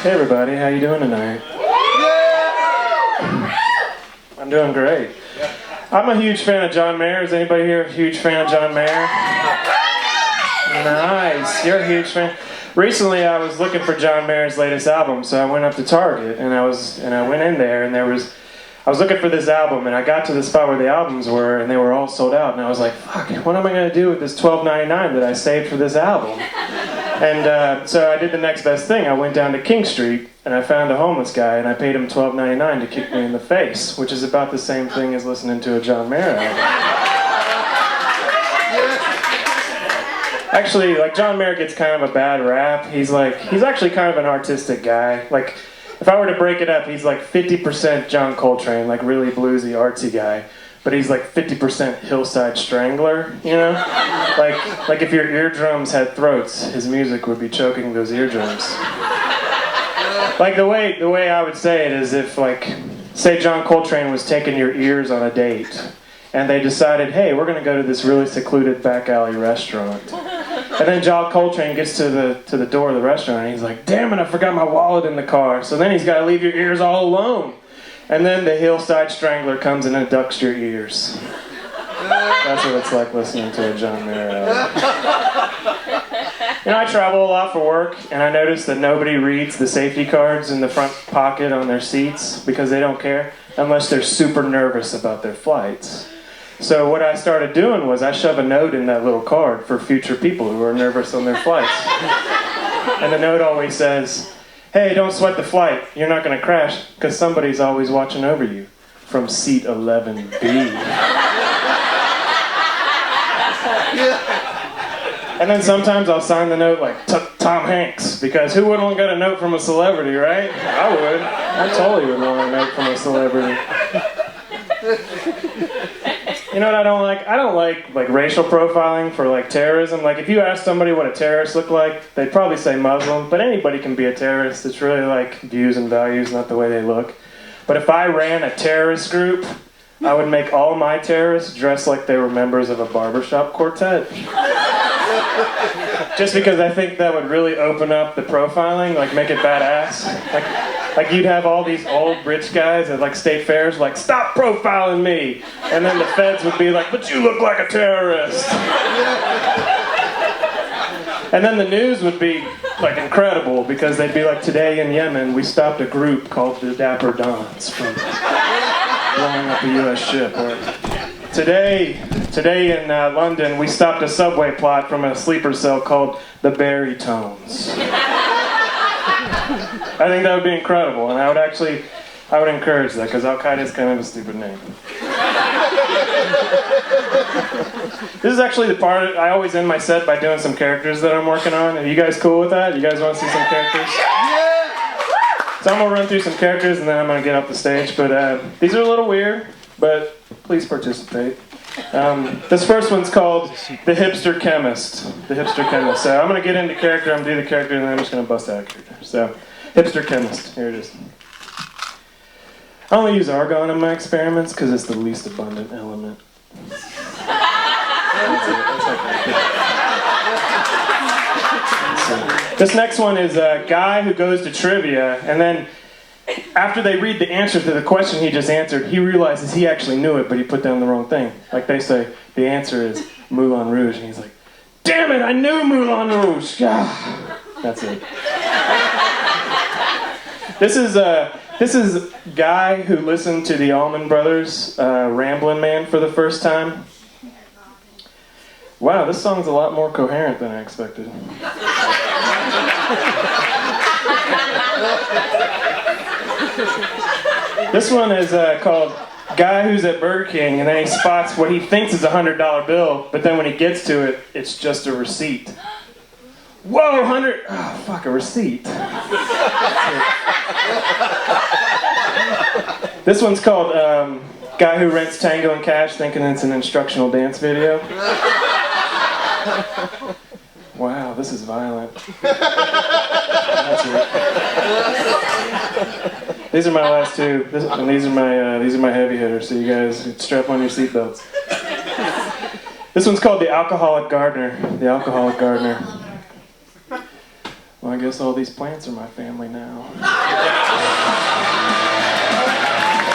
Hey everybody, how you doing tonight? I'm doing great. I'm a huge fan of John Mayer. Is anybody here a huge fan of John Mayer? Nice, you're a huge fan. Recently I was looking for John Mayer's latest album, so I went up to Target and I went in there and I was looking for this album, and I got to the spot where the albums were and they were all sold out, and I was like, fuck, what am I going to do with this $12.99 that I saved for this album? And so I did the next best thing. I went down to King Street and I found a homeless guy and I paid him $12.99 to kick me in the face, which is about the same thing as listening to a John Mayer album. Actually, like, John Mayer gets kind of a bad rap. He's actually kind of an artistic guy. Like, if I were to break it up, he's like 50% John Coltrane, like really bluesy, artsy guy. But he's like 50% Hillside Strangler, you know? Like if your eardrums had throats, his music would be choking those eardrums. Like the way I would say it is if, like, say John Coltrane was taking your ears on a date, and they decided, hey, we're gonna go to this really secluded back alley restaurant. And then John Coltrane gets to the door of the restaurant and he's like, damn it, I forgot my wallet in the car. So then he's got to leave your ears all alone. And then the Hillside Strangler comes and abducts your ears. That's what it's like listening to a John Mayer album. You know, I travel a lot for work, and I notice that nobody reads the safety cards in the front pocket on their seats because they don't care, unless they're super nervous about their flights. So what I started doing was I shove a note in that little card for future people who are nervous on their flights. And the note always says, hey, don't sweat the flight. You're not going to crash because somebody's always watching over you from seat 11B. And then sometimes I'll sign the note like Tom Hanks, because who wouldn't get a note from a celebrity, right? I would. I totally would want a note from a celebrity. You know what I don't like? I don't like racial profiling for like terrorism. Like if you ask somebody what a terrorist look like, they'd probably say Muslim, but anybody can be a terrorist. It's really like views and values, not the way they look. But if I ran a terrorist group, I would make all my terrorists dress like they were members of a barbershop quartet. Just because I think that would really open up the profiling, like make it badass. Like you'd have all these old rich guys at like state fairs like, stop profiling me! And then the feds would be like, but you look like a terrorist! And then the news would be like incredible, because they'd be like, today in Yemen we stopped a group called the Dapper Dons from blowing up a US ship. Or today in London we stopped a subway plot from a sleeper cell called the Barytones. I think that would be incredible, and I would encourage that, because Al-Qaeda is kind of a stupid name. This is actually the part, I always end my set by doing some characters that I'm working on. Are you guys cool with that? You guys want to see some characters? Yeah! So I'm going to run through some characters and then I'm going to get off the stage, but these are a little weird, but please participate. This first one's called The Hipster Chemist. The Hipster Chemist. So I'm going to get into character, I'm going to do the character, and then I'm just going to bust out a character. So, Hipster Chemist. Here it is. I only use argon in my experiments because it's the least abundant element. This next one is a guy who goes to trivia, and then after they read the answer to the question he just answered, he realizes he actually knew it, but he put down the wrong thing. Like they say, the answer is Moulin Rouge, and he's like, damn it, I knew Moulin Rouge! That's it. This is a guy who listened to the Allman Brothers' Ramblin' Man for the first time. Wow, this song's a lot more coherent than I expected. This one is called Guy Who's at Burger King, and then he spots what he thinks is a $100 bill, but then when he gets to it, it's just a receipt. Whoa, 100! Oh, fuck, a receipt. This one's called Guy Who Rents Tango and Cash Thinking It's an Instructional Dance Video. Wow, this is violent. That's it. These are my last two, and these are my heavy hitters, so you guys strap on your seatbelts. This one's called The Alcoholic Gardener. The Alcoholic Gardener. Well, I I guess all these plants are my family now.